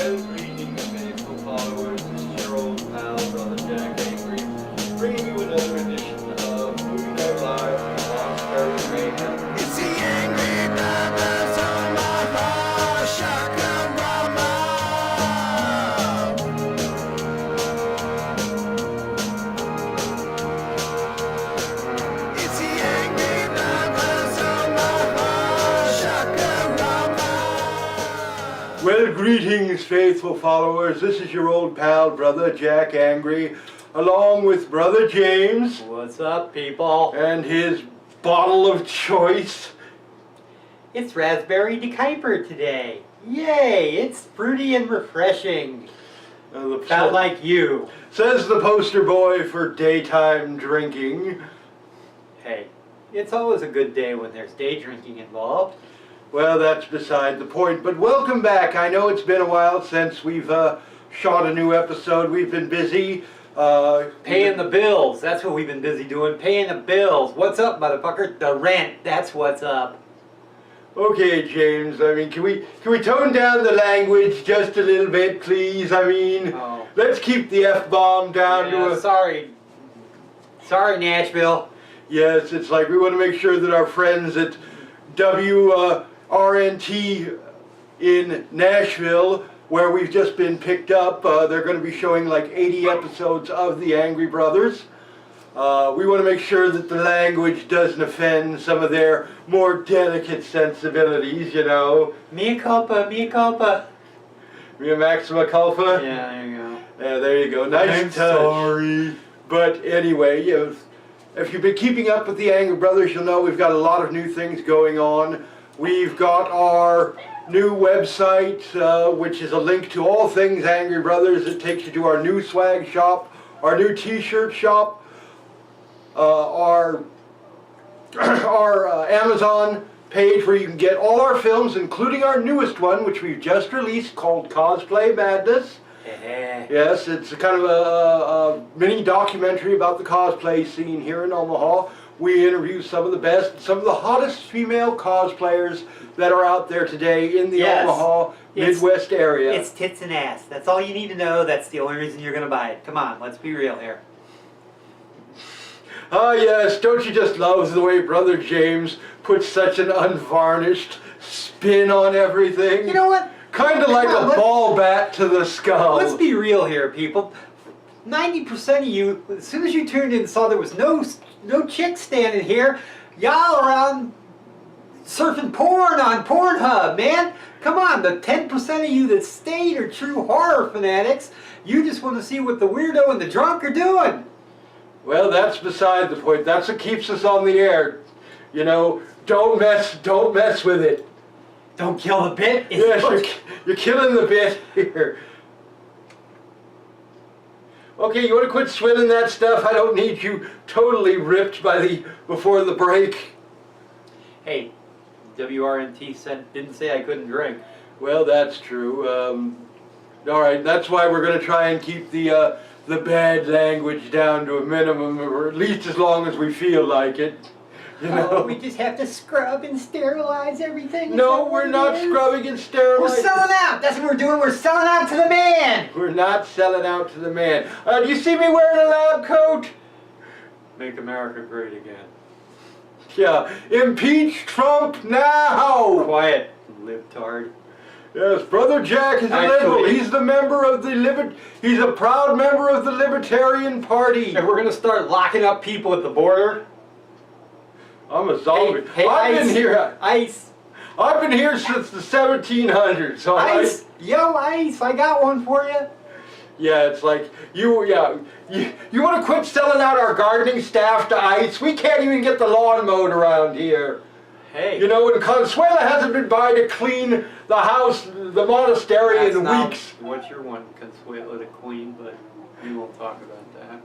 Well, greetings, faithful followers. This is your old pal, Brother Jack Avery, bringing you another edition of Moving Our Lives on Starring Radio. It's the angry brothers on my bar, shotgun mama. It's the angry brothers on my bar, shotgun mama. Well, greetings, faithful followers. This is your old pal, Brother Jack Angry, along with Brother James. What's up, people? And his bottle of choice. It's raspberry decayper today. Yay! It's fruity and refreshing. About like you. Says the poster boy for daytime drinking. Hey, it's always a good day when there's day drinking involved. Well, that's beside the point, but welcome back. I know it's been a while since we've shot a new episode. We've been busy. Paying the bills. That's what we've been busy doing. Paying the bills. What's up, motherfucker? The rent. That's what's up. Okay, James, I mean, can we tone down the language just a little bit, please? I mean, let's keep the F-bomb down to a... Sorry, Nashville. Yes, it's like we want to make sure that our friends at WRNT in Nashville, where we've just been picked up, they're going to be showing like 80 episodes of The Angry Brothers. We want to make sure that the language doesn't offend some of their more delicate sensibilities, you know. Mea culpa, mea culpa. Mea maxima culpa? Yeah, there you go. Yeah, there you go. Nice I'm touch. sorry. But anyway, you know, if you've been keeping up with The Angry Brothers, you'll know we've got a lot of new things going on. We've got our new website, which is a link to all things Angry Brothers. It takes you to our new swag shop, our new t-shirt shop, our Amazon page where you can get all our films, including our newest one, which we've just released, called Cosplay Madness. Yes, it's a kind of a mini documentary about the cosplay scene here in Omaha. We interview some of the best, some of the hottest female cosplayers that are out there today in the Omaha Midwest area. It's tits and ass. That's all you need to know. That's the only reason you're going to buy it. Come on, let's be real here. Ah yes, don't you just love the way Brother James puts such an unvarnished spin on everything? You know what? Kind of like a ball bat to the skull. Let's be real here, people. 90% of you, as soon as you tuned in and saw there was no chicks standing here, y'all are on surfing porn on Pornhub, man. Come on, the 10% of you that stayed are true horror fanatics. You just want to see what the weirdo and the drunk are doing. Well, that's beside the point. That's what keeps us on the air. You know, don't mess with it. Don't kill the bit. Yes, you're killing the bit here. Okay, you want to quit swilling that stuff? I don't need you totally ripped before the break. Hey, WRNT didn't say I couldn't drink. Well, that's true. All right, that's why we're going to try and keep the bad language down to a minimum, or at least as long as we feel like it. You know? We just have to scrub and sterilize everything? No, we're not scrubbing and sterilizing. We're selling out! That's what we're doing, we're selling out to the man! We're not selling out to the man. Do you see me wearing a lab coat? Make America great again. Yeah, impeach Trump now! Quiet, libtard. Yes, Brother Jack is a liberal. He's the member of the he's a proud member of the Libertarian Party. And we're gonna start locking up people at the border? I'm a zombie. Hey, I've been here. Ice. I've been here since the 1700s. So Ice. Yo, Ice. I got one for you. Yeah, it's like you want to quit selling out our gardening staff to ICE? We can't even get the lawn mowed around here. Hey. You know, and Consuela hasn't been by to clean the house, the monastery in weeks. What you're wanting, Consuela to clean, but we won't talk about that.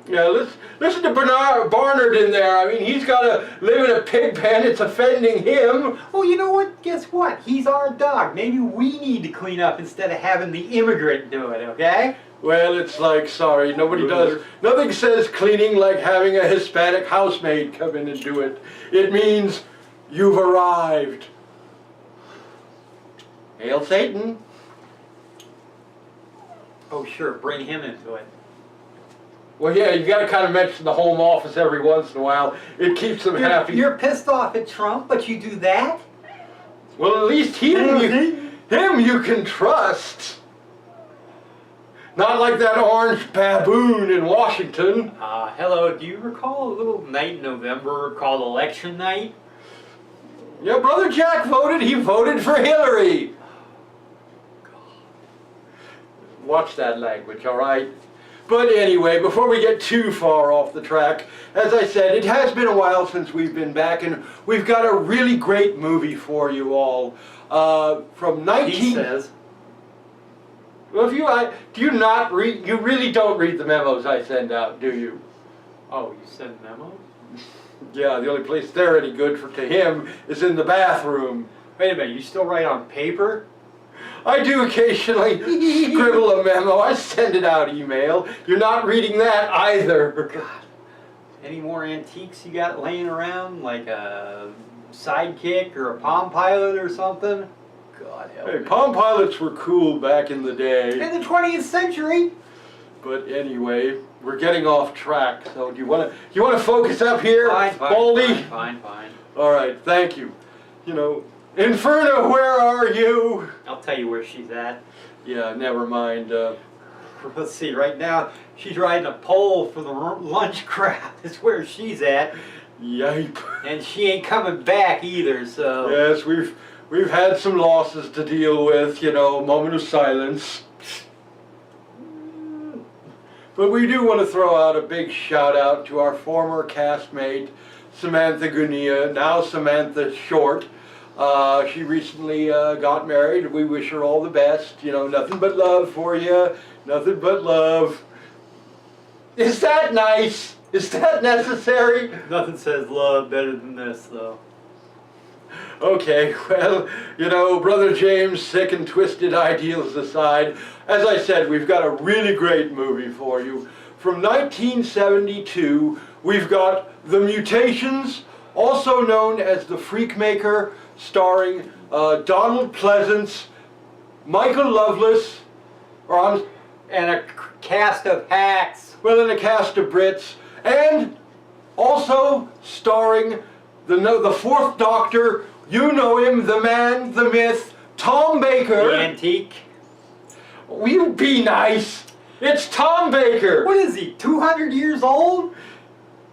Yeah, listen to Barnard in there. I mean, he's got to live in a pig pen. It's offending him. Well, you know what? Guess what? He's our dog. Maybe we need to clean up instead of having the immigrant do it, okay? Well, it's like, sorry, nobody does. Nothing says cleaning like having a Hispanic housemaid come in and do it. It means you've arrived. Hail Satan. Oh, sure, bring him into it. Well, yeah, you got to kind of mention the Home Office every once in a while. It keeps them happy. You're pissed off at Trump, but you do that? Well, at least him you can trust. Not like that orange baboon in Washington. Hello, do you recall a little night in November called Election Night? Yeah, Brother Jack voted. He voted for Hillary. Watch that language, all right? But anyway, before we get too far off the track, as I said, it has been a while since we've been back, and we've got a really great movie for you all. From 19... He says. Well, do you not read, you really don't read the memos I send out, do you? Oh, you send memos? Yeah, the only place they're any good to him is in the bathroom. Wait a minute, you still write on paper? I do occasionally scribble a memo. I send it out email. You're not reading that either. God. Any more antiques you got laying around? Like a sidekick or a Palm Pilot or something? God help Hey, me. Palm Pilots were cool back in the day. In the 20th century? But anyway, we're getting off track. So do you want to focus up here, Baldy? Fine. All right, thank you. You know, Inferno, where are you? I'll tell you where she's at. Yeah, never mind. Let's see, right now she's riding a pole for the lunch crowd. That's where she's at. Yipe. And she ain't coming back either, so... Yes, we've had some losses to deal with, you know, moment of silence. But we do want to throw out a big shout out to our former castmate, Samantha Gunia, now Samantha Short. She recently got married. We wish her all the best. You know, nothing but love for you. Nothing but love. Is that nice? Is that necessary? Nothing says love better than this, though. Okay, well, you know, Brother James' sick and twisted ideals aside, as I said, we've got a really great movie for you. From 1972, we've got The Mutations, also known as The Freakmaker, starring Donald Pleasance, Michael Loveless, And a cast of hacks. well, and a cast of Brits, and also starring the Fourth Doctor. You know him, the man, the myth, Tom Baker. The antique. Will you be nice? It's Tom Baker. What is he, 200 years old?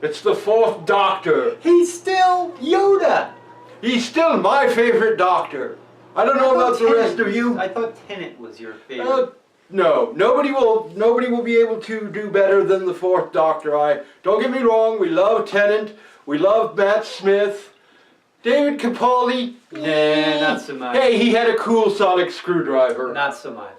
It's the Fourth Doctor. He's still Yoda. He's still my favorite Doctor. I don't know about the rest of you. I thought Tennant was your favorite. No, nobody will be able to do better than the Fourth Doctor. Don't get me wrong. We love Tennant. We love Matt Smith. David Capaldi. Nah, not so much. Hey, he had a cool sonic screwdriver. Not so much.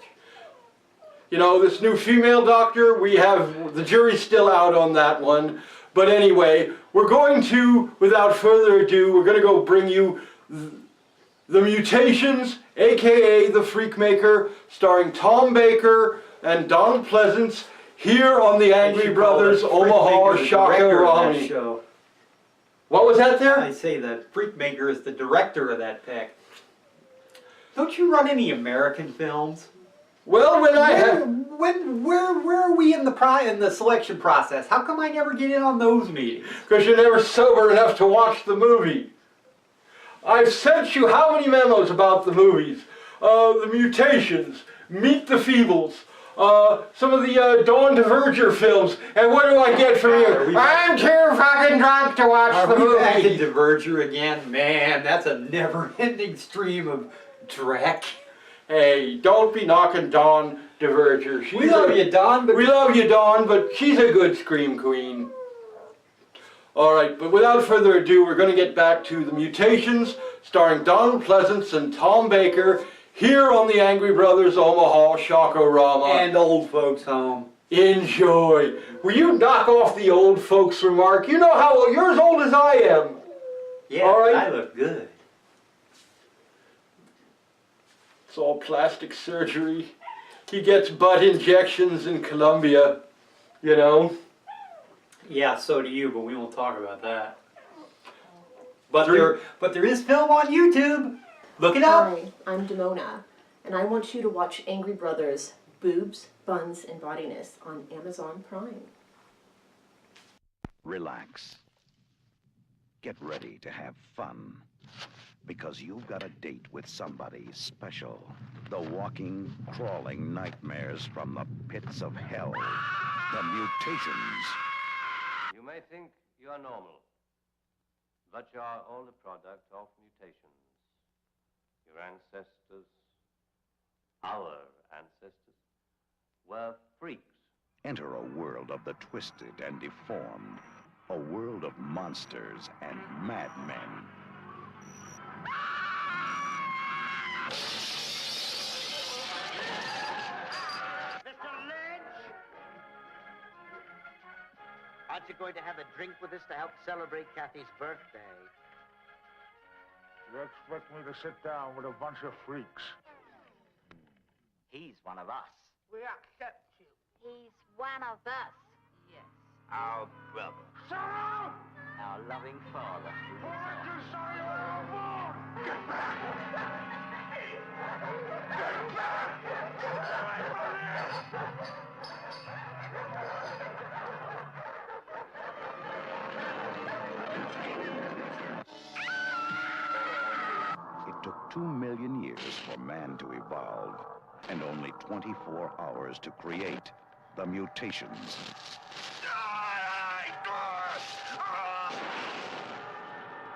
You know, this new female Doctor, the jury's still out on that one. But anyway, we're going to, without further ado, we're going to go bring you The Mutations, aka The Freakmaker, starring Tom Baker and Donald Pleasance, here on the Angry Brothers Omaha Shakarami. Show. What was that there? I say the Freakmaker is the director of that pack. Don't you run any American films? Well, when I have... Where are we in the selection process? How come I never get in on those meetings? Because you're never sober enough to watch the movie. I've sent you how many memos about the movies? The Mutations, Meet the Feebles, some of the Dawn Diverger films, and what do I get from you? I'm too fucking drunk to watch the Are we back in movie. Diverger again? Man, that's a never-ending stream of dreck. Hey, don't be knocking Dawn Diverger. We love you, Don, but... We love you, Dawn, but she's a good scream queen. Alright, but without further ado, we're going to get back to The Mutations, starring Donald Pleasance and Tom Baker, here on the Angry Brothers Omaha Shakarama. And Old Folks Home. Enjoy. Will you knock off the old folks remark? You know how you're as old as I am. Yeah, All right. I look good. It's all plastic surgery. He gets butt injections in Colombia, you know. Yeah, so do you, but we won't talk about that. But there is film on YouTube. Look it up. Hi, I'm Demona, and I want you to watch Angry Brothers Boobs, Buns, and Bodiness on Amazon Prime. Relax. Get ready to have fun. Because you've got a date with somebody special. The walking, crawling nightmares from the pits of hell. The mutations. You may think you are normal, but you are all the product of mutations. Your ancestors, our ancestors, were freaks. Enter a world of the twisted and deformed. A world of monsters and madmen. Mr. Lynch! Aren't you going to have a drink with us to help celebrate Kathy's birthday? You expect me to sit down with a bunch of freaks? He's one of us. We accept you. He's one of us. Yes. Our brother. Shut up! Our loving father. Who let you say you were alone? Get back! Get back! Away from here! It took 2 million years for man to evolve, and only 24 hours to create the mutations.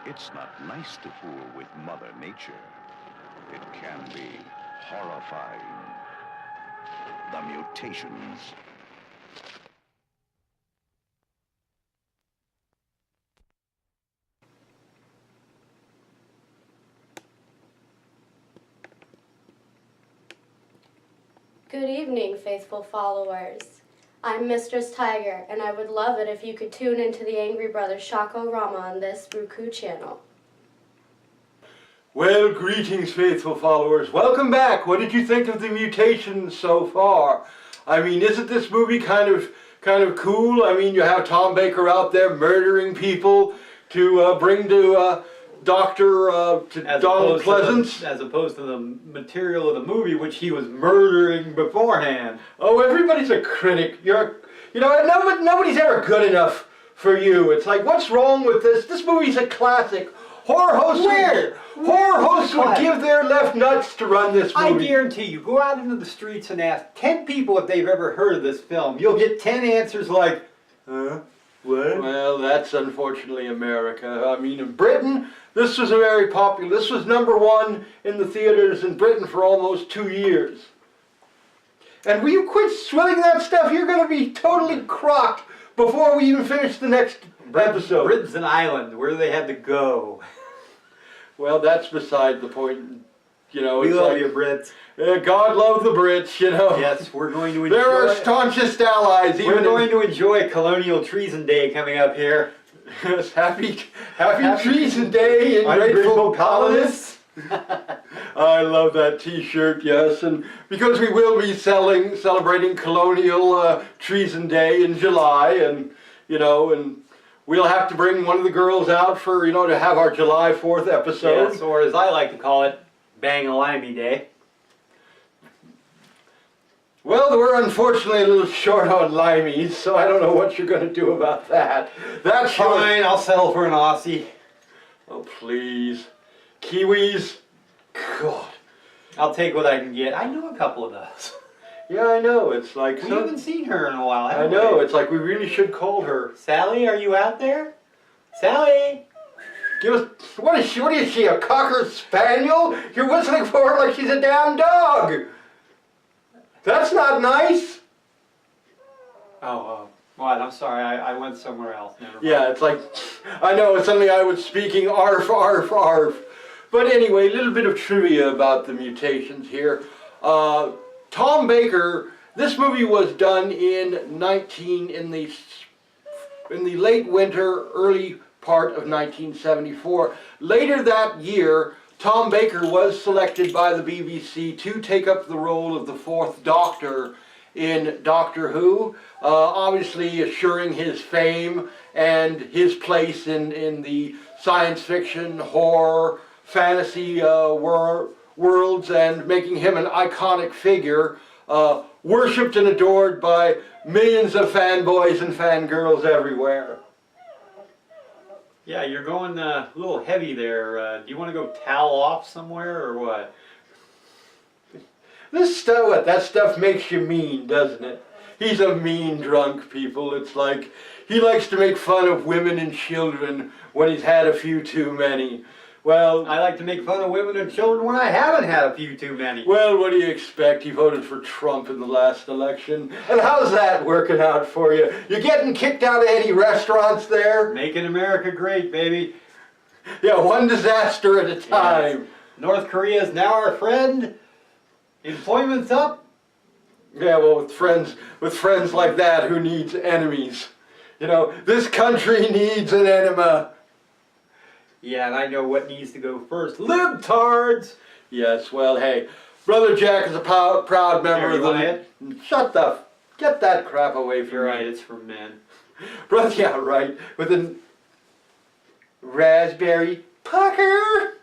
It's not nice to fool with Mother Nature. It can be horrifying. The mutations. Good evening, faithful followers. I'm Mistress Tiger, and I would love it if you could tune into the Angry Brothers Shako Rama on this Roku channel. Well, greetings, faithful followers. Welcome back. What did you think of the mutations so far? I mean, isn't this movie kind of cool? I mean, you have Tom Baker out there murdering people to bring to Donald Pleasance. As opposed to the material of the movie, which he was murdering beforehand. Oh, everybody's a critic. Nobody's ever good enough for you. It's like, what's wrong with this? This movie's a classic. Horror hosts would give their left nuts to run this movie. I guarantee you, go out into the streets and ask 10 people if they've ever heard of this film. You'll get 10 answers like, huh? What? Well, that's unfortunately America. I mean, in Britain, this was very popular. This was #1 in the theaters in Britain for almost 2 years. And will you quit swilling that stuff? You're going to be totally crocked before we even finish the next episode. Britain's an island. Where do they have to go? Well, that's beside the point. You know, we it's love like, you, Brits. God love the Brits, you know. Yes, we're going to enjoy. They're our staunchest allies. We're going to enjoy Colonial Treason Day coming up here. Yes, happy Treason Day, ungrateful colonists. I love that T-shirt. Yes, and because we will be celebrating Colonial Treason Day in July, and we'll have to bring one of the girls out for to have our July 4th episode. Yes, or as I like to call it, Bang-a-Limey Day. Well, we're unfortunately a little short on limeys, so I don't know what you're going to do about that. That's fine. I'll settle for an Aussie. Oh, please. Kiwis? God. I'll take what I can get. I know a couple of those. Yeah, I know. It's like... We haven't seen her in a while, have I know. It's like we really should call her. Sally, are you out there? Sally! Give us... What is she, a Cocker Spaniel? You're whistling for her like she's a damn dog. That's not nice. Oh, what? I'm sorry. I went somewhere else. Never mind. Yeah, it's like... I know, suddenly I was speaking arf, arf, arf. But anyway, a little bit of trivia about the mutations here. Tom Baker, this movie was done in the late winter, early part of 1974. Later that year, Tom Baker was selected by the BBC to take up the role of the Fourth Doctor in Doctor Who, obviously assuring his fame and his place in the science fiction, horror, fantasy worlds, and making him an iconic figure worshipped and adored by millions of fanboys and fangirls everywhere. Yeah, you're going a little heavy there. Do you want to go towel off somewhere or what? This stuff, that stuff makes you mean, doesn't it? He's a mean drunk, people. It's like he likes to make fun of women and children when he's had a few too many. Well, I like to make fun of women and children when I haven't had a few too many. well, what do you expect? He voted for Trump in the last election. And how's that working out for you? You getting kicked out of any restaurants there? Making America great, baby. Yeah, one disaster at a time. Yes. North Korea is now our friend. Employment's up. Yeah, well, with friends like that, who needs enemies? You know, this country needs an enema. Yeah, and I know what needs to go first. Libtards! Yes, well, hey, Brother Jack is a proud member of the... Shut the... Get that crap away from You're me. right, it's for men. Brother, yeah, right, with a raspberry pucker.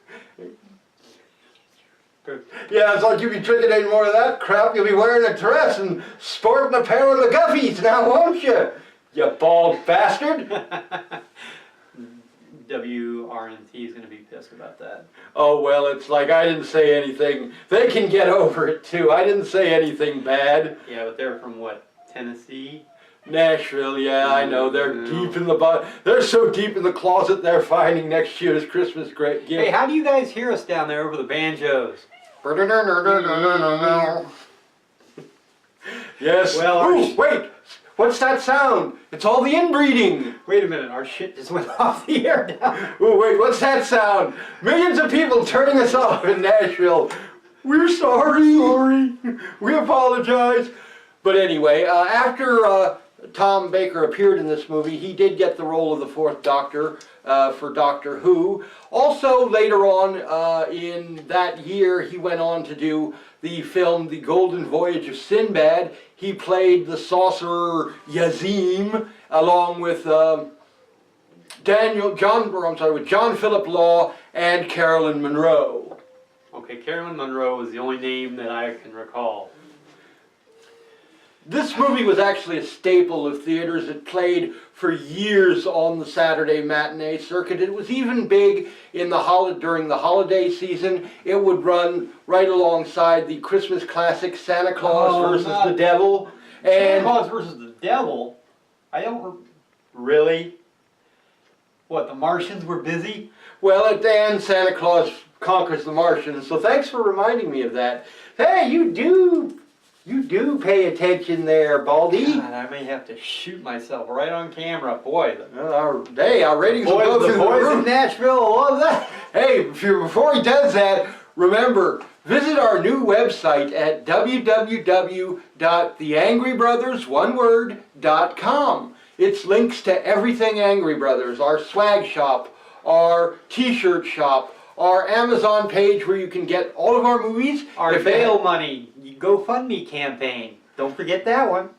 Yeah, it's like you'll be drinking any more of that crap, you'll be wearing a dress and sporting a pair of McGuffies now, won't you? You bald bastard. WRNT is going to be pissed about that. Oh, well, it's like I didn't say anything. They can get over it, too. I didn't say anything bad. Yeah, but they're from what, Tennessee? Nashville, yeah, I know. They're deep in the they're so deep in the closet they're finding next year's Christmas gift. Hey, how do you guys hear us down there over the banjos? Yes. Well, ooh, wait! What's that sound? It's all the inbreeding. Wait a minute, our shit just went off the air now. Oh, wait, what's that sound? Millions of people turning us off in Nashville. We're sorry. We apologize. But anyway, after Tom Baker appeared in this movie, he did get the role of the Fourth Doctor for Doctor Who. Also, later on in that year, he went on to do the film The Golden Voyage of Sinbad. He played the sorcerer Yazim along with John Philip Law and Carolyn Monroe. Okay, Carolyn Monroe is the only name that I can recall. This movie was actually a staple of theaters. It played for years on the Saturday matinee circuit. It was even big in during the holiday season. It would run right alongside the Christmas classic Santa Claus versus the Devil. Santa Claus versus the Devil? I don't really. What, the Martians were busy? Well, at the end, Santa Claus conquers the Martians. So thanks for reminding me of that. Hey, you do pay attention there, Baldy. God, I may have to shoot myself right on camera. Boy, our ratings will go through the boys roof. in Nashville love that. Hey, before he does that, remember, visit our new website at www.theangrybrothers.com. It's links to everything Angry Brothers, our swag shop, our t-shirt shop, our Amazon page where you can get all of our movies. Our bail money GoFundMe campaign. Don't forget that one.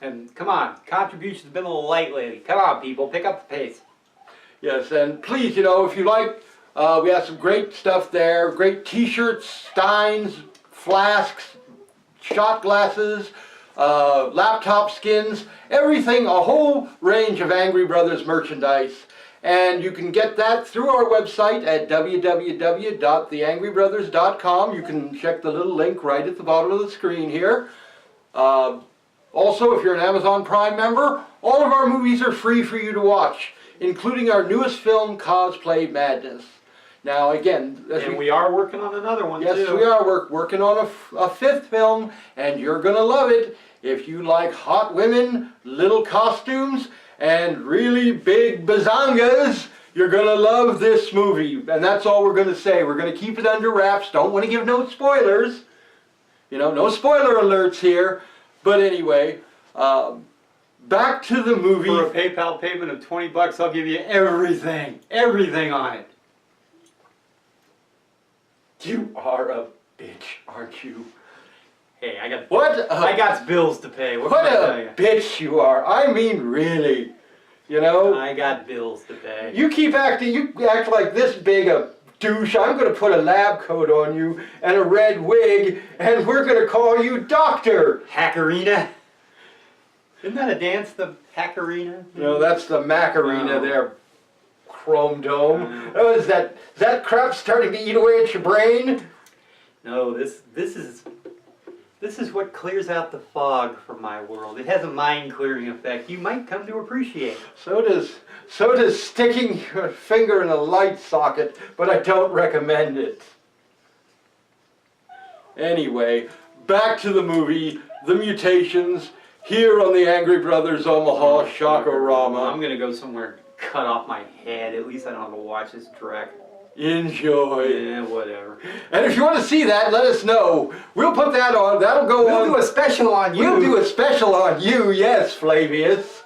And come on, contributions have been a little light lately. Come on, people, pick up the pace. Yes, and please, if you like, we have some great stuff there. Great t-shirts, steins, flasks, shot glasses, laptop skins, everything, a whole range of Angry Brothers merchandise. And you can get that through our website at www.theangrybrothers.com. You can check the little link right at the bottom of the screen here. Also, if you're an Amazon Prime member, all of our movies are free for you to watch, including our newest film, Cosplay Madness. Now, again... we are working on another one, too. Yes, we are working on a fifth film, and you're going to love it. If you like hot women, little costumes, and really big bazongas, you're going to love this movie. And that's all we're going to say. We're going to keep it under wraps. Don't want to give no spoilers. No spoiler alerts here. But anyway, back to the movie. For a PayPal payment of $20, I'll give you everything. Everything on it. You are a bitch, aren't you? Hey, I got I got bills to pay. What a bitch you are. I mean, really. I got bills to pay. You act like this big a douche, I'm going to put a lab coat on you and a red wig, and we're going to call you Doctor. Hackarina? Isn't that a dance, the Hackarina? No, that's the Macarena there, Chrome Dome. Oh, is that crap starting to eat away at your brain? No, this is what clears out the fog from my world. It has a mind-clearing effect you might come to appreciate. So does sticking your finger in a light socket, but I don't recommend it. Anyway, back to the movie, The Mutations, here on the Angry Brothers Omaha Shockorama. I'm gonna go somewhere and cut off my head. At least I don't have to watch this direct. Enjoy. Yeah, whatever. And if you want to see that, let us know. We'll put that on. That'll go on. We'll do a special on you. We'll do a special on you, yes, Flavius.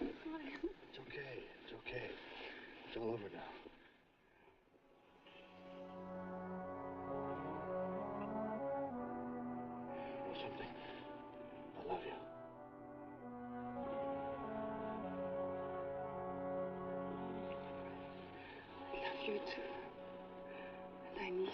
It's okay. It's okay. It's all over now. You know something? I love you. I love you too. And I need you.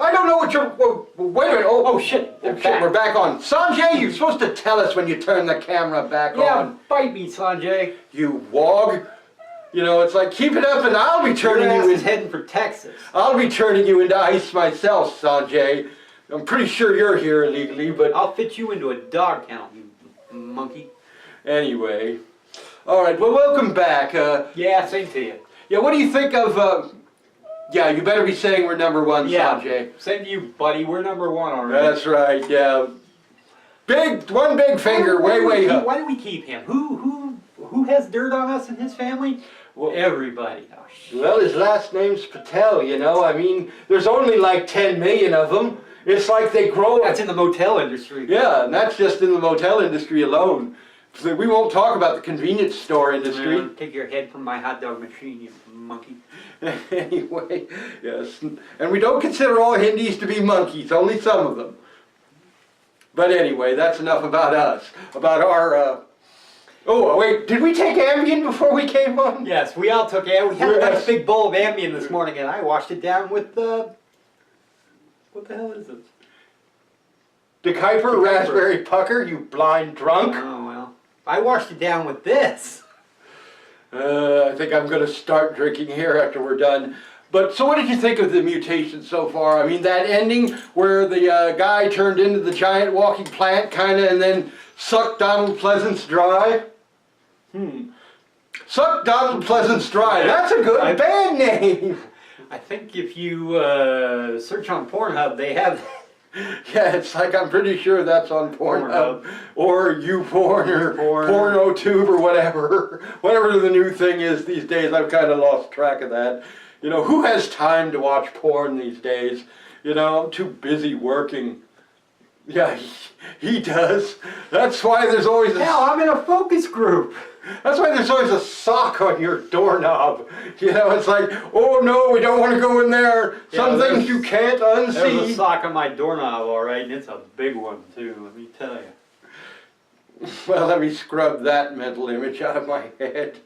I don't know what you're... wait a minute. Oh, shit. Oh, shit, we're back on. Sanjay, you're supposed to tell us when you turn the camera back on. Yeah, bite me, Sanjay. You wog. You know, it's like, keep it up and I'll be turning you in... heading for Texas. I'll be turning you into ice myself, Sanjay. I'm pretty sure you're here illegally, but... I'll fit you into a dog kennel, you monkey. Anyway. All right, well, welcome back. Yeah, same to you. Yeah, what do you think of... yeah, you better be saying we're number one, Sanjay. Same to you, buddy. We're number one already. That's right, yeah. One big finger, way up. Why do we keep him? Who has dirt on us and his family? Well, everybody. Oh, shit. Well, his last name's Patel, you know. I mean, there's only like 10 million of them. It's like they grow... That's in the motel industry. Yeah, and that's just in the motel industry alone. So we won't talk about the convenience store industry. Take your head from my hot dog machine, you monkey. Anyway, yes. And we don't consider all Hindis to be monkeys, only some of them. But anyway, that's enough about us. About our... Oh, wait, did we take Ambien before we came on? Yes, we all took Ambien. We had a nice big bowl of Ambien this morning, and I washed it down with what the hell is it? DeKuyper Raspberry Pucker, you blind drunk. Oh, well. I washed it down with this. I think I'm going to start drinking here after we're done. But, so what did you think of the mutations so far? I mean, that ending where the guy turned into the giant walking plant, kind of, and then sucked Donald Pleasance dry? Suck Donald Pleasance dry. That's a good band name. I think if you search on Pornhub, they have... Yeah, it's like, I'm pretty sure that's on Pornhub or YouPorn or PornoTube or whatever. Whatever the new thing is these days, I've kind of lost track of that. You know, who has time to watch porn these days? You know, I'm too busy working. Yeah, he does. That's why there's always a... Hell, I'm in a focus group. That's why there's always a sock on your doorknob. You know, it's like, oh no, we don't want to go in there. Some things you can't unsee. There's a sock on my doorknob, all right, and it's a big one too, let me tell you. Well, let me scrub that mental image out of my head.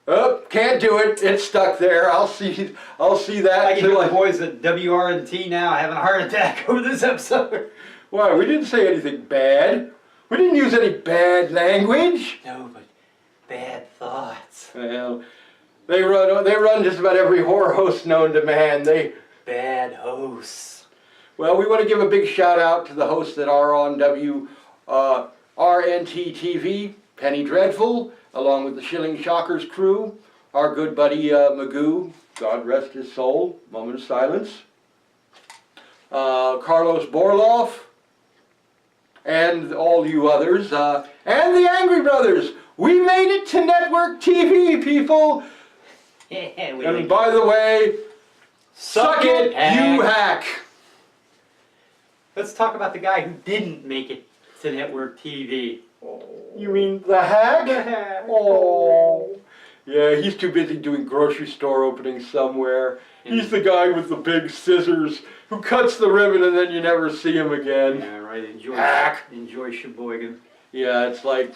Oh, can't do it. It's stuck there. I'll see that. I can hear the boys at WRNT now having a heart attack over this episode. Why? We didn't say anything bad. We didn't use any bad language. No, but bad thoughts. Well, they run just about every horror host known to man. Bad hosts. Well, we want to give a big shout out to the hosts that are on WRNT TV, Penny Dreadful, along with the Shilling Shockers crew, our good buddy Magoo, God rest his soul, moment of silence, Carlos Borloff, and all you others, and the Angry Brothers. We made it to network TV, people! And by the way, suck it, you hack! Let's talk about the guy who didn't make it to network TV. You mean the hack? The hack. Oh. Yeah, he's too busy doing grocery store openings somewhere. He's the guy with the big scissors who cuts the ribbon and then you never see him again. Yeah, right. Enjoy Sheboygan. Yeah, it's like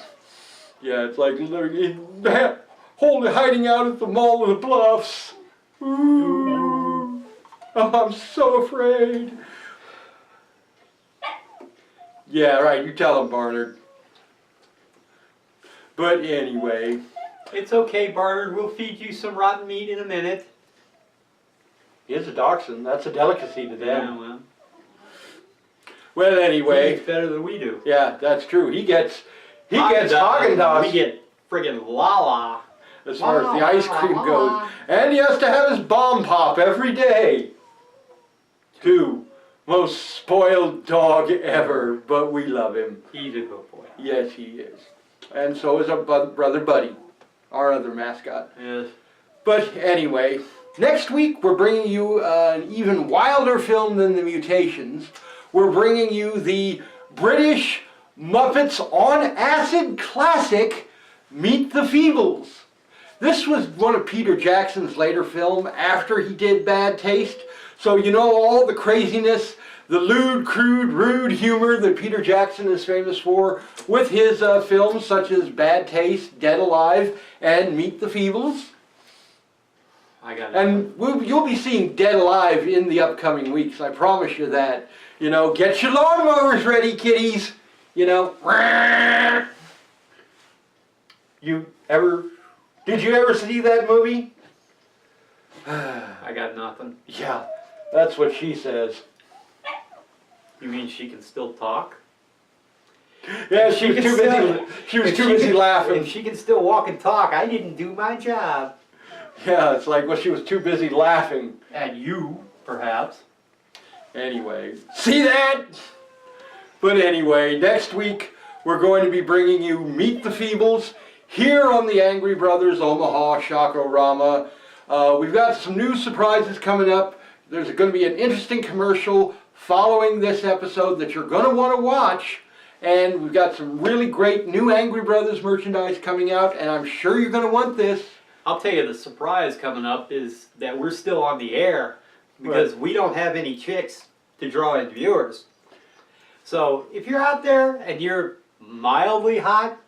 hiding out at the Mall of the Bluffs. Ooh. Oh, I'm so afraid. Yeah, right. You tell him, Barnard. But anyway. It's okay, Barnard. We'll feed you some rotten meat in a minute. He is a dachshund. That's a delicacy to them. Yeah, well, anyway. He eats better than we do. Yeah, that's true. He gets Haagen-Dazs. We get friggin' Lala. As far as the ice cream goes. And he has to have his bomb pop every day. Too. Most spoiled dog ever, but we love him. He's a good boy. Yes, he is. And so is our brother Buddy, our other mascot. Yes. But anyway, next week we're bringing you an even wilder film than The Mutations. We're bringing you the British Muppets on Acid classic, Meet the Feebles. This was one of Peter Jackson's later film after he did Bad Taste. So you know all the craziness, the lewd, crude, rude humor that Peter Jackson is famous for with his films such as Bad Taste, Dead Alive, and Meet the Feebles. I got it. And you'll be seeing Dead Alive in the upcoming weeks, I promise you that. You know, get your lawnmowers ready, kiddies. You know. Did you ever see that movie? I got nothing. Yeah, that's what she says. You mean she can still talk? Yeah, she was too busy laughing. If she can still walk and talk, I didn't do my job. Yeah, it's like, well, she was too busy laughing. At you, perhaps. Anyway, see that? But anyway, next week we're going to be bringing you Meet the Feebles here on the Angry Brothers Omaha Shack-O-Rama. We've got some new surprises coming up. There's going to be an interesting commercial following this episode that you're going to want to watch. And we've got some really great new Angry Brothers merchandise coming out, and I'm sure you're going to want this. I'll tell you, the surprise coming up is that we're still on the air because we don't have any chicks to draw in viewers. So if you're out there and you're mildly hot,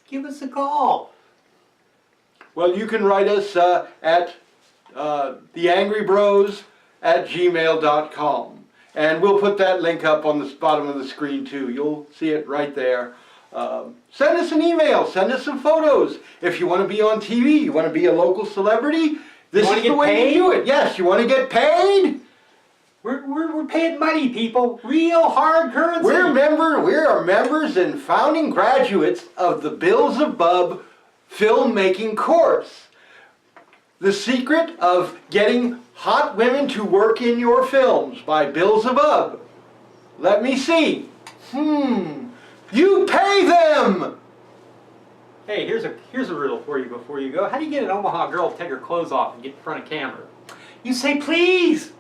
give us a call. Well, you can write us at theangrybros@gmail.com. And we'll put that link up on the bottom of the screen too. You'll see it right there. Send us an email. Send us some photos. If you want to be on TV, you want to be a local celebrity, this is the way to do it. Yes, you want to get paid? We're paying money, people. Real hard currency. We are members and founding graduates of the Bills of Bub filmmaking course. The secret of getting hot women to work in your films by Bills of Bub. Let me see. You pay them! Hey, here's a riddle for you before you go. How do you get an Omaha girl to take her clothes off and get in front of camera? You say please!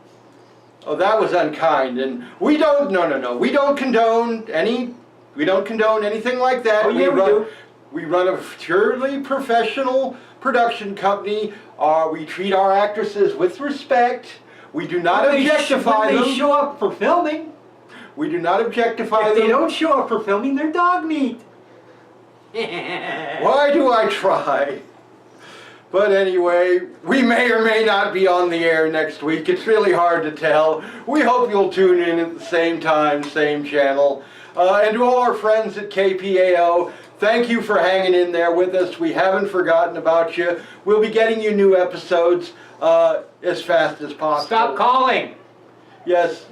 Oh, that was unkind, and we don't, no. We don't condone anything like that. Oh, yeah, we do. We run a purely professional production company. We treat our actresses with respect. We do not objectify them. When they show up for filming. We do not objectify them. If they don't show up for filming, they're dog meat. Why do I try? But anyway, we may or may not be on the air next week. It's really hard to tell. We hope you'll tune in at the same time, same channel. And to all our friends at KPAO, thank you for hanging in there with us. We haven't forgotten about you. We'll be getting you new episodes as fast as possible. Stop calling! Yes,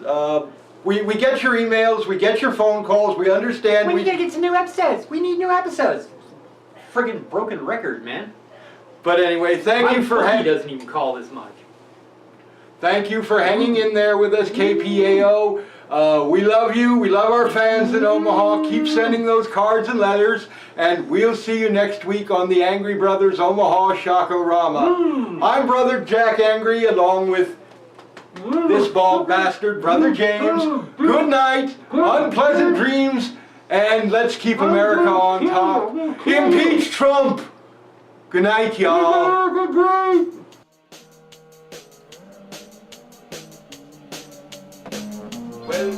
we get your emails, we get your phone calls, we understand. When are you gonna get some new episodes? We need new episodes. Friggin' broken record, man. But anyway, thank you for He doesn't even call this much. Thank you for hanging in there with us, KPAO. We love you. We love our fans in Omaha. Keep sending those cards and letters. And we'll see you next week on the Angry Brothers Omaha Shack-O-Rama. I'm Brother Jack Angry, along with this bald bastard, Brother James. Good night, unpleasant dreams, and let's keep America on top. Impeach Trump! Good night, y'all. Well,